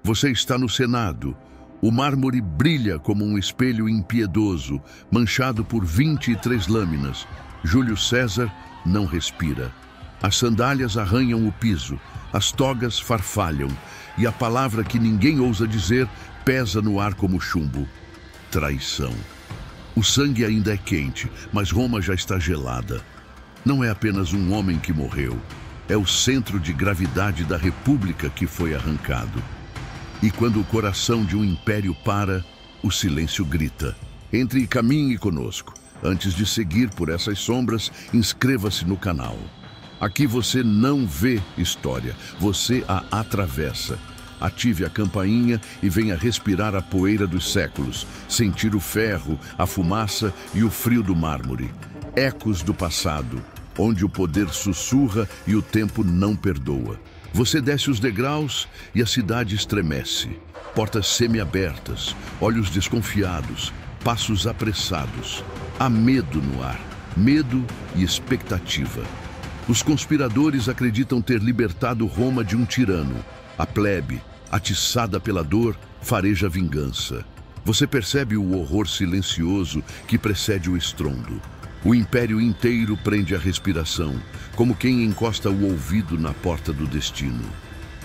Você está no Senado. O mármore brilha como um espelho impiedoso, manchado por 23 lâminas. Júlio César não respira. As sandálias arranham o piso, as togas farfalham, e a palavra que ninguém ousa dizer pesa no ar como chumbo. Traição. O sangue ainda é quente, mas Roma já está gelada. Não é apenas um homem que morreu, é o centro de gravidade da República que foi arrancado. E quando o coração de um império para, o silêncio grita. Entre e caminhe conosco. Antes de seguir por essas sombras, inscreva-se no canal. Aqui você não vê história, você a atravessa. Ative a campainha e venha respirar a poeira dos séculos, sentir o ferro, a fumaça e o frio do mármore. Ecos do passado, onde o poder sussurra e o tempo não perdoa. Você desce os degraus e a cidade estremece. Portas semi-abertas, olhos desconfiados, passos apressados. Há medo no ar, medo e expectativa. Os conspiradores acreditam ter libertado Roma de um tirano. A plebe, atiçada pela dor, fareja vingança. Você percebe o horror silencioso que precede o estrondo. O império inteiro prende a respiração, como quem encosta o ouvido na porta do destino.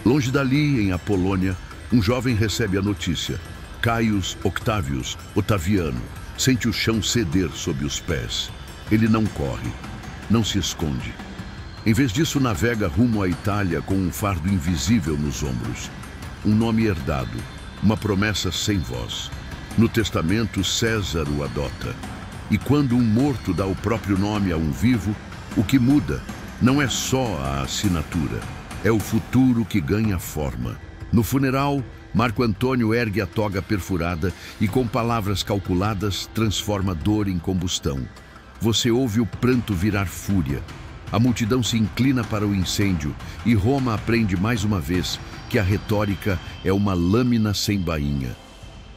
Longe dali, em Apolônia, um jovem recebe a notícia. Caius Octavius Otaviano sente o chão ceder sob os pés. Ele não corre, não se esconde. Em vez disso, navega rumo à Itália com um fardo invisível nos ombros. Um nome herdado, uma promessa sem voz. No testamento, César o adota. E quando um morto dá o próprio nome a um vivo, o que muda não é só a assinatura, é o futuro que ganha forma. No funeral, Marco Antônio ergue a toga perfurada e, com palavras calculadas, transforma dor em combustão. Você ouve o pranto virar fúria. A multidão se inclina para o incêndio e Roma aprende mais uma vez que a retórica é uma lâmina sem bainha.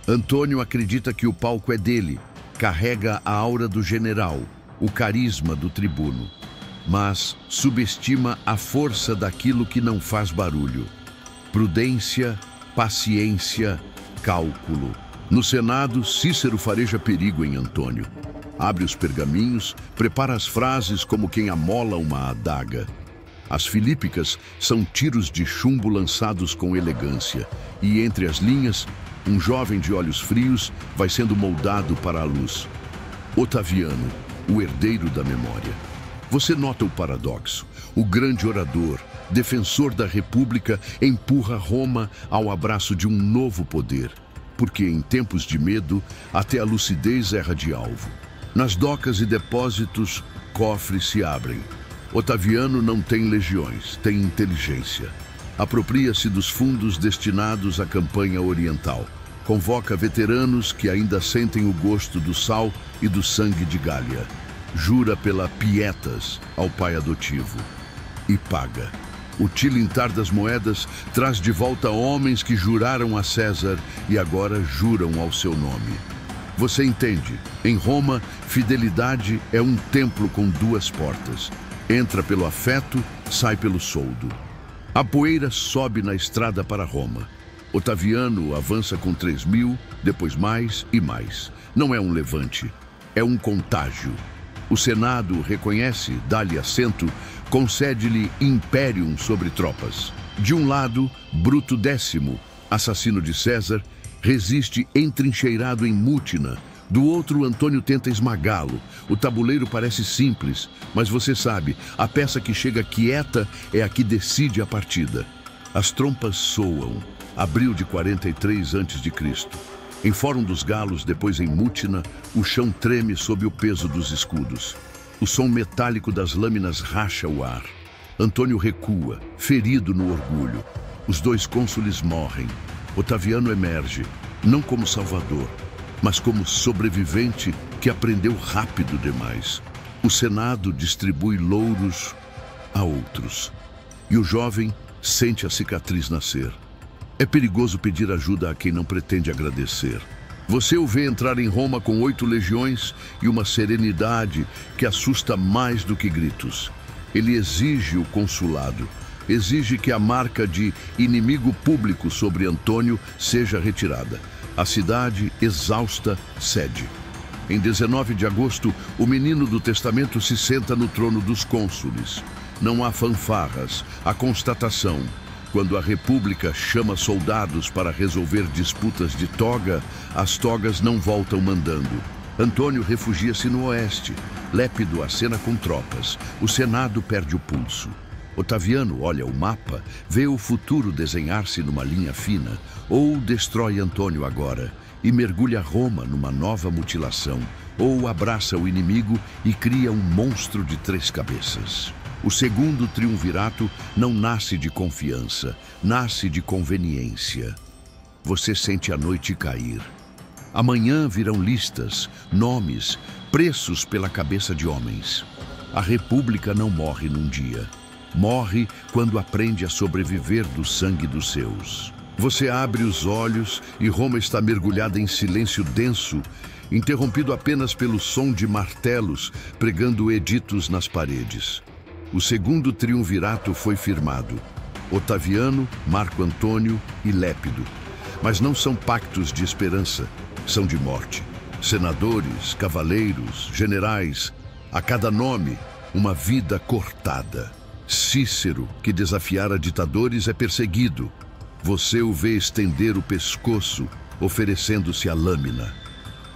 Antônio acredita que o palco é dele. Carrega a aura do general, o carisma do tribuno, mas subestima a força daquilo que não faz barulho. Prudência, paciência, cálculo. No Senado, Cícero fareja perigo em Antônio. Abre os pergaminhos, prepara as frases como quem amola uma adaga. As filípicas são tiros de chumbo lançados com elegância, e entre as linhas, um jovem de olhos frios vai sendo moldado para a luz. Otaviano, o herdeiro da memória. Você nota o paradoxo. O grande orador, defensor da República, empurra Roma ao abraço de um novo poder. Porque em tempos de medo, até a lucidez erra de alvo. Nas docas e depósitos, cofres se abrem. Otaviano não tem legiões, tem inteligência. Apropria-se dos fundos destinados à campanha oriental. Convoca veteranos que ainda sentem o gosto do sal e do sangue de Gália. Jura pela Pietas ao pai adotivo. E paga. O tilintar das moedas traz de volta homens que juraram a César e agora juram ao seu nome. Você entende? Em Roma, fidelidade é um templo com duas portas. Entra pelo afeto, sai pelo soldo. A poeira sobe na estrada para Roma. Otaviano avança com 3.000, depois mais e mais. Não é um levante, é um contágio. O Senado reconhece, dá-lhe assento, concede-lhe impérium sobre tropas. De um lado, Bruto X, assassino de César, resiste entrincheirado em Mútina. Do outro, Antônio tenta esmagá-lo. O tabuleiro parece simples, mas você sabe, a peça que chega quieta é a que decide a partida. As trompas soam. Abril de 43 a.C. Em Fórum dos Galos, depois em Mútina, o chão treme sob o peso dos escudos. O som metálico das lâminas racha o ar. Antônio recua, ferido no orgulho. Os dois cônsules morrem. Otaviano emerge, não como salvador, mas como sobrevivente que aprendeu rápido demais. O Senado distribui louros a outros. E o jovem sente a cicatriz nascer. É perigoso pedir ajuda a quem não pretende agradecer. Você o vê entrar em Roma com 8 legiões e uma serenidade que assusta mais do que gritos. Ele exige o consulado. exige que a marca de inimigo público sobre Antônio seja retirada. A cidade, exausta, cede. Em 19 de agosto, o menino do testamento se senta no trono dos cônsules. Não há fanfarras, há constatação. Quando a República chama soldados para resolver disputas de toga, as togas não voltam mandando. Antônio refugia-se no oeste. Lépido acena com tropas. O Senado perde o pulso. Otaviano olha o mapa, vê o futuro desenhar-se numa linha fina, ou destrói Antônio agora e mergulha Roma numa nova mutilação, ou abraça o inimigo e cria um monstro de 3 cabeças. O segundo triunvirato não nasce de confiança, nasce de conveniência. Você sente a noite cair. Amanhã virão listas, nomes, preços pela cabeça de homens. A República não morre num dia. Morre quando aprende a sobreviver do sangue dos seus. Você abre os olhos e Roma está mergulhada em silêncio denso, interrompido apenas pelo som de martelos pregando editos nas paredes. O segundo triunvirato foi firmado. Otaviano, Marco Antônio e Lépido. Mas não são pactos de esperança, são de morte. Senadores, cavaleiros, generais, a cada nome, uma vida cortada. Cícero, que desafiara ditadores, é perseguido. Você o vê estender o pescoço, oferecendo-se à lâmina.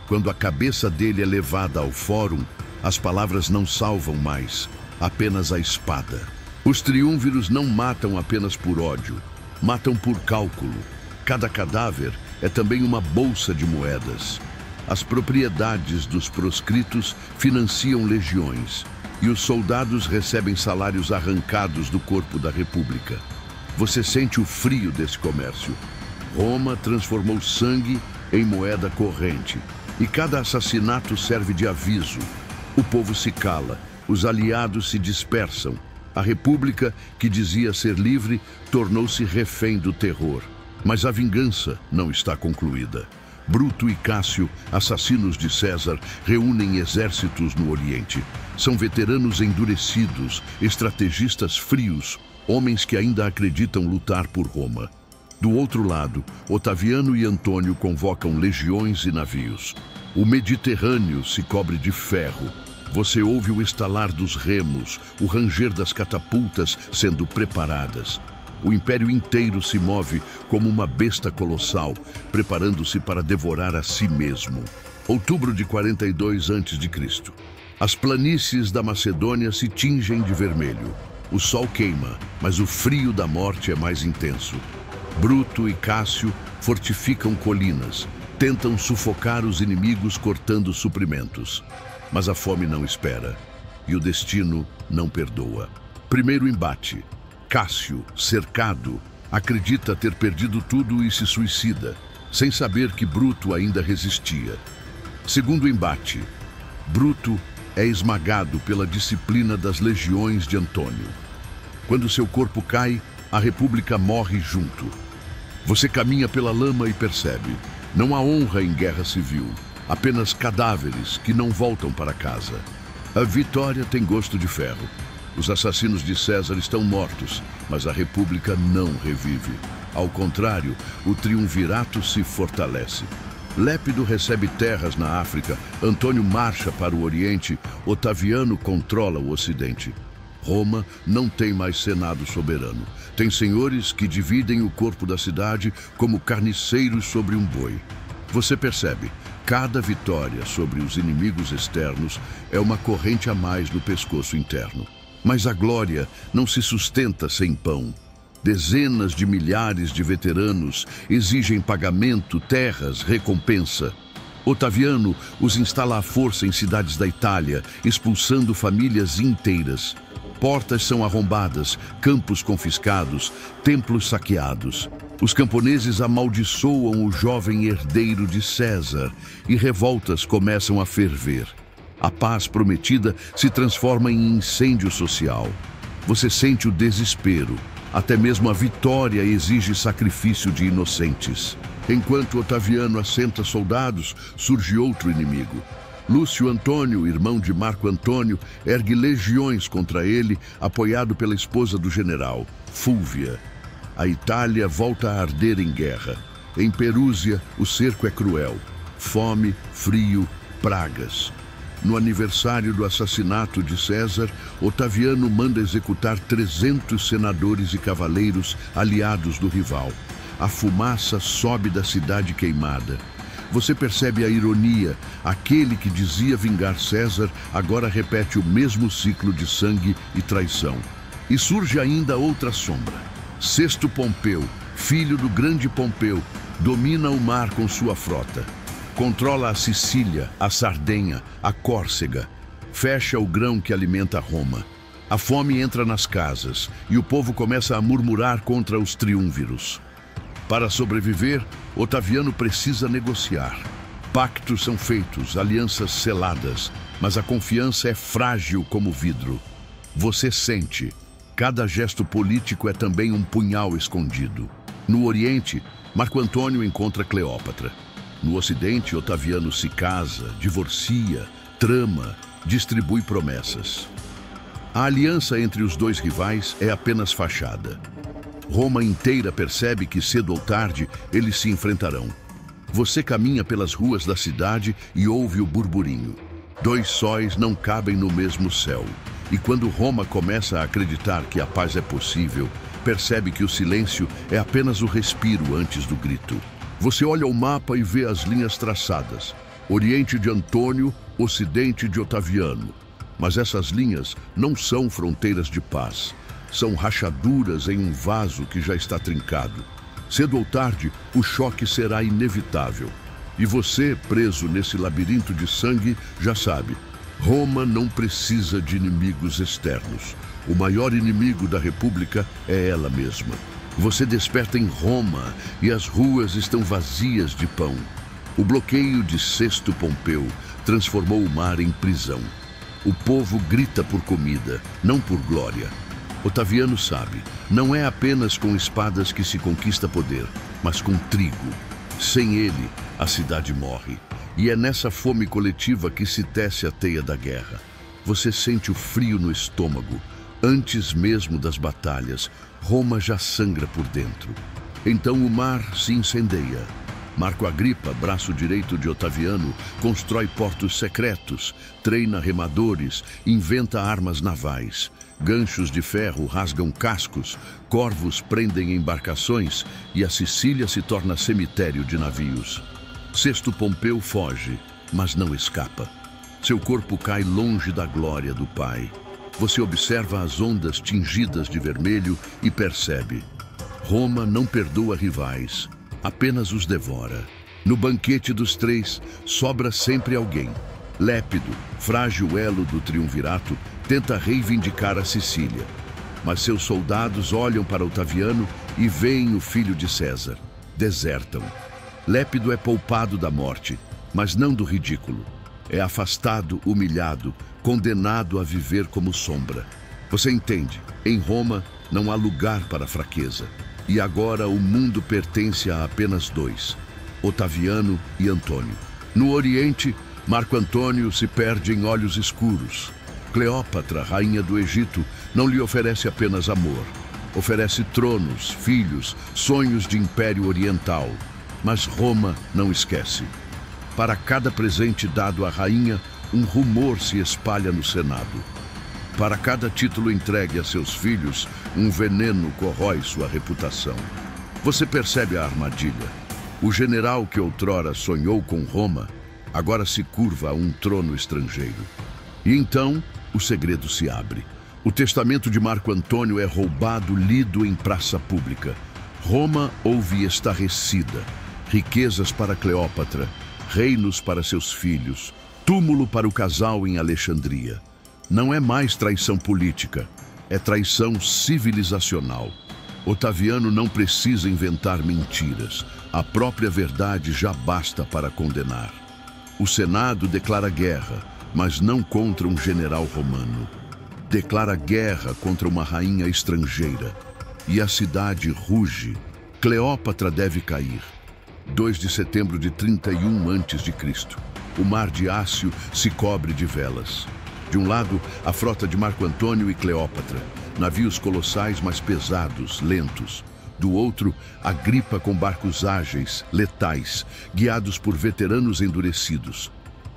Quando a cabeça dele é levada ao fórum, as palavras não salvam mais, apenas a espada. Os triunviros não matam apenas por ódio, matam por cálculo. Cada cadáver é também uma bolsa de moedas. As propriedades dos proscritos financiam legiões, e os soldados recebem salários arrancados do corpo da República. Você sente o frio desse comércio. Roma transformou sangue em moeda corrente, e cada assassinato serve de aviso. O povo se cala, os aliados se dispersam. A República, que dizia ser livre, tornou-se refém do terror. Mas a vingança não está concluída. Bruto e Cássio, assassinos de César, reúnem exércitos no Oriente. São veteranos endurecidos, estrategistas frios, homens que ainda acreditam lutar por Roma. Do outro lado, Otaviano e Antônio convocam legiões e navios. O Mediterrâneo se cobre de ferro. Você ouve o estalar dos remos, o ranger das catapultas sendo preparadas. O império inteiro se move como uma besta colossal, preparando-se para devorar a si mesmo. Outubro de 42 a.C. As planícies da Macedônia se tingem de vermelho. O sol queima, mas o frio da morte é mais intenso. Bruto e Cássio fortificam colinas, tentam sufocar os inimigos cortando suprimentos. Mas a fome não espera, e o destino não perdoa. Primeiro embate. Cássio, cercado, acredita ter perdido tudo e se suicida, sem saber que Bruto ainda resistia. Segundo embate. Bruto é esmagado pela disciplina das legiões de Antônio. Quando seu corpo cai, a República morre junto. Você caminha pela lama e percebe: não há honra em guerra civil, apenas cadáveres que não voltam para casa. A vitória tem gosto de ferro. Os assassinos de César estão mortos, mas a República não revive. Ao contrário, o triunvirato se fortalece. Lépido recebe terras na África, Antônio marcha para o Oriente, Otaviano controla o Ocidente. Roma não tem mais senado soberano. Tem senhores que dividem o corpo da cidade como carniceiros sobre um boi. Você percebe, cada vitória sobre os inimigos externos é uma corrente a mais no pescoço interno. Mas a glória não se sustenta sem pão. Dezenas de milhares de veteranos exigem pagamento, terras, recompensa. Otaviano os instala à força em cidades da Itália, expulsando famílias inteiras. Portas são arrombadas, campos confiscados, templos saqueados. Os camponeses amaldiçoam o jovem herdeiro de César e revoltas começam a ferver. A paz prometida se transforma em incêndio social. Você sente o desespero. Até mesmo a vitória exige sacrifício de inocentes. Enquanto Otaviano assenta soldados, surge outro inimigo. Lúcio Antônio, irmão de Marco Antônio, ergue legiões contra ele, apoiado pela esposa do general. Fúlvia. A Itália volta a arder em guerra. Em Perúzia, o cerco é cruel. Fome, frio, pragas. No aniversário do assassinato de César, Otaviano manda executar 300 senadores e cavaleiros aliados do rival. A fumaça sobe da cidade queimada. Você percebe a ironia. Aquele que dizia vingar César agora repete o mesmo ciclo de sangue e traição. E surge ainda outra sombra. Sexto Pompeu, filho do grande Pompeu, domina o mar com sua frota. Controla a Sicília, a Sardenha, a Córcega. Fecha o grão que alimenta Roma. A fome entra nas casas e o povo começa a murmurar contra os triunviros. Para sobreviver, Otaviano precisa negociar. Pactos são feitos, alianças seladas, mas a confiança é frágil como vidro. Você sente. Cada gesto político é também um punhal escondido. No Oriente, Marco Antônio encontra Cleópatra. No Ocidente, Otaviano se casa, divorcia, trama, distribui promessas. A aliança entre os dois rivais é apenas fachada. Roma inteira percebe que cedo ou tarde eles se enfrentarão. Você caminha pelas ruas da cidade e ouve o burburinho. Dois sóis não cabem no mesmo céu. E quando Roma começa a acreditar que a paz é possível, percebe que o silêncio é apenas o respiro antes do grito. Você olha o mapa e vê as linhas traçadas. Oriente de Antônio, Ocidente de Otaviano. Mas essas linhas não são fronteiras de paz. São rachaduras em um vaso que já está trincado. Cedo ou tarde, o choque será inevitável. E você, preso nesse labirinto de sangue, já sabe. Roma não precisa de inimigos externos. O maior inimigo da República é ela mesma. Você desperta em Roma e as ruas estão vazias de pão. O bloqueio de Sexto Pompeu transformou o mar em prisão. O povo grita por comida, não por glória. Otaviano sabe, não é apenas com espadas que se conquista poder, mas com trigo. Sem ele, a cidade morre. E é nessa fome coletiva que se tece a teia da guerra. Você sente o frio no estômago. Antes mesmo das batalhas, Roma já sangra por dentro. Então o mar se incendeia. Marco Agripa, braço direito de Otaviano, constrói portos secretos, treina remadores, inventa armas navais. Ganchos de ferro rasgam cascos, corvos prendem embarcações e a Sicília se torna cemitério de navios. Sexto Pompeu foge, mas não escapa. Seu corpo cai longe da glória do pai. Você observa as ondas tingidas de vermelho e percebe. Roma não perdoa rivais, apenas os devora. No banquete dos três, sobra sempre alguém. Lépido, frágil elo do triunvirato, tenta reivindicar a Sicília. Mas seus soldados olham para Otaviano e veem o filho de César. Desertam. Lépido é poupado da morte, mas não do ridículo. É afastado, humilhado, condenado a viver como sombra. Você entende, em Roma não há lugar para fraqueza. E agora o mundo pertence a apenas dois, Otaviano e Antônio. No Oriente, Marco Antônio se perde em olhos escuros. Cleópatra, rainha do Egito, não lhe oferece apenas amor. Oferece tronos, filhos, sonhos de império oriental. Mas Roma não esquece. Para cada presente dado à rainha, um rumor se espalha no Senado. Para cada título entregue a seus filhos, um veneno corrói sua reputação. Você percebe a armadilha. O general que outrora sonhou com Roma, agora se curva a um trono estrangeiro. E então, o segredo se abre. O testamento de Marco Antônio é roubado, lido em praça pública. Roma ouve estarrecida. Riquezas para Cleópatra, reinos para seus filhos, túmulo para o casal em Alexandria. Não é mais traição política, é traição civilizacional. Otaviano não precisa inventar mentiras. A própria verdade já basta para condenar. O Senado declara guerra, mas não contra um general romano. Declara guerra contra uma rainha estrangeira. E a cidade ruge. Cleópatra deve cair. 2 de setembro de 31 a.C. O mar de Ácio se cobre de velas. De um lado, a frota de Marco Antônio e Cleópatra, navios colossais, mas pesados, lentos. Do outro, Agripa com barcos ágeis, letais, guiados por veteranos endurecidos.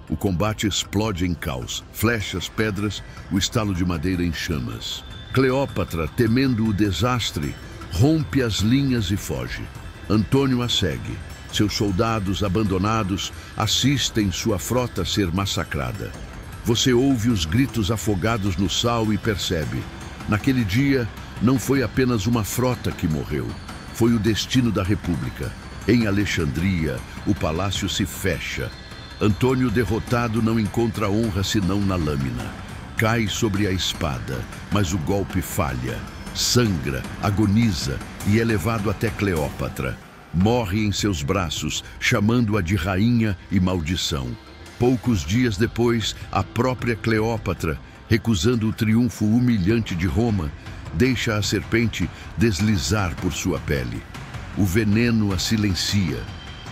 O combate explode em caos, flechas, pedras, o estalo de madeira em chamas. Cleópatra, temendo o desastre, rompe as linhas e foge. Antônio a segue. Seus soldados abandonados assistem sua frota ser massacrada. Você ouve os gritos afogados no sal e percebe. Naquele dia, não foi apenas uma frota que morreu. Foi o destino da República. Em Alexandria, o palácio se fecha. Antônio, derrotado, não encontra honra senão na lâmina. Cai sobre a espada, mas o golpe falha. Sangra, agoniza e é levado até Cleópatra. Morre em seus braços, chamando-a de rainha e maldição. Poucos dias depois, a própria Cleópatra, recusando o triunfo humilhante de Roma, deixa a serpente deslizar por sua pele. O veneno a silencia.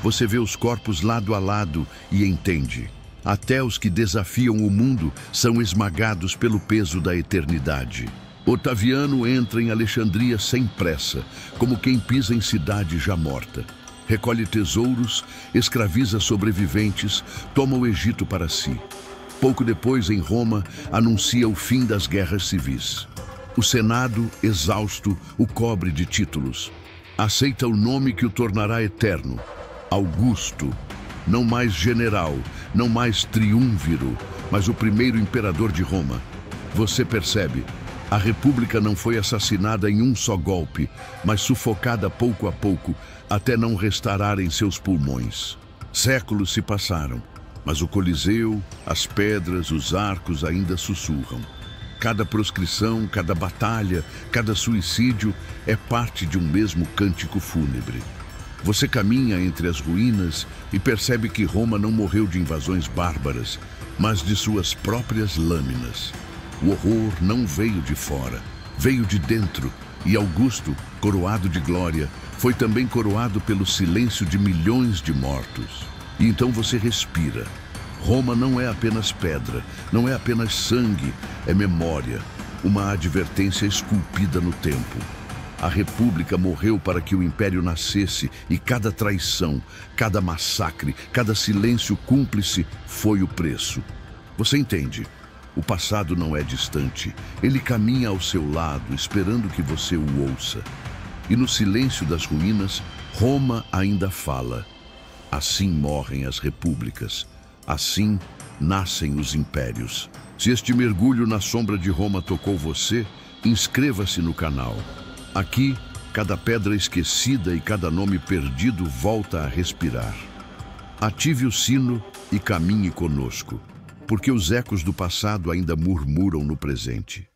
Você vê os corpos lado a lado e entende. Até os que desafiam o mundo são esmagados pelo peso da eternidade. Otaviano entra em Alexandria sem pressa, como quem pisa em cidade já morta. Recolhe tesouros, escraviza sobreviventes, toma o Egito para si. Pouco depois, em Roma, anuncia o fim das guerras civis. O Senado, exausto, o cobre de títulos. Aceita o nome que o tornará eterno: Augusto. Não mais general, não mais triunviro, mas o primeiro imperador de Roma. Você percebe, a República não foi assassinada em um só golpe, mas sufocada pouco a pouco, até não restar ar em seus pulmões. Séculos se passaram, mas o Coliseu, as pedras, os arcos ainda sussurram. Cada proscrição, cada batalha, cada suicídio é parte de um mesmo cântico fúnebre. Você caminha entre as ruínas e percebe que Roma não morreu de invasões bárbaras, mas de suas próprias lâminas. O horror não veio de fora, veio de dentro, e Augusto, coroado de glória, foi também coroado pelo silêncio de milhões de mortos. E então você respira. Roma não é apenas pedra, não é apenas sangue, é memória, uma advertência esculpida no tempo. A República morreu para que o Império nascesse e cada traição, cada massacre, cada silêncio cúmplice foi o preço. Você entende? O passado não é distante. Ele caminha ao seu lado, esperando que você o ouça. E no silêncio das ruínas, Roma ainda fala. Assim morrem as repúblicas. Assim nascem os impérios. Se este mergulho na sombra de Roma tocou você, inscreva-se no canal. Aqui, cada pedra esquecida e cada nome perdido volta a respirar. Ative o sino e caminhe conosco, porque os ecos do passado ainda murmuram no presente.